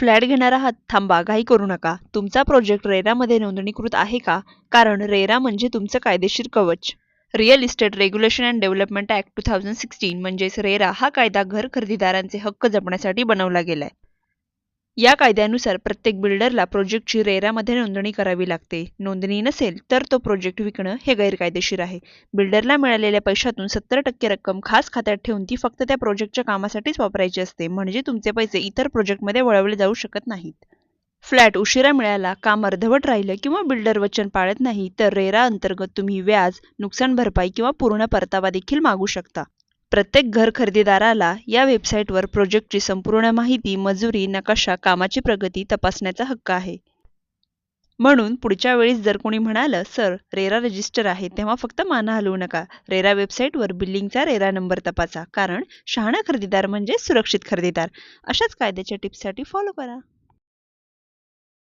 Flat घेणार आहात? थांबा, घाई करू नका. तुमचा प्रोजेक्ट रेरामध्ये नोंदणीकृत आहे का? कारण रेरा म्हणजे तुमचं कायदेशीर कवच. Real estate regulation and development act 2016 म्हणजेच रेरा हा कायदा घर खरेदीदारांचे हक्क जपण्यासाठी बनवला गेलाय. या कायद्यानुसार प्रत्येक बिल्डरला प्रोजेक्टची रेरामध्ये नोंदणी करावी लागते. नोंदणी नसेल तर तो प्रोजेक्ट विकणं हे गैरकायदेशीर आहे. बिल्डरला मिळालेल्या पैशातून 70% रक्कम खास खात्यात ठेवून ती फक्त त्या प्रोजेक्टच्या कामासाठीच वापरायची असते. म्हणजे तुमचे पैसे इतर प्रोजेक्टमध्ये वळवले जाऊ शकत नाहीत. फ्लॅट उशिरा मिळाला, काम अर्धवट राहिलं किंवा बिल्डर वचन पाळत नाही तर रेरा अंतर्गत तुम्ही व्याज, नुकसान भरपाई किंवा पूर्ण परतावा देखील मागू शकता. प्रत्येक घर खरेदीदाराला या वेबसाईटवर प्रोजेक्टची संपूर्ण माहिती, मजुरी, नकाशा, कामाची प्रगती तपासण्याचा हक्क आहे. म्हणून पुढच्या वेळेस जर कोणी म्हणालं, सर रेरा रजिस्टर आहे, तेव्हा फक्त मान हलवू नका. रेरा वेबसाईटवर बिलिंगचा रेरा नंबर तपासा. कारण शहाणा खरेदीदार म्हणजे सुरक्षित खरेदीदार. अशाच कायद्याच्या टिप्ससाठी फॉलो करा.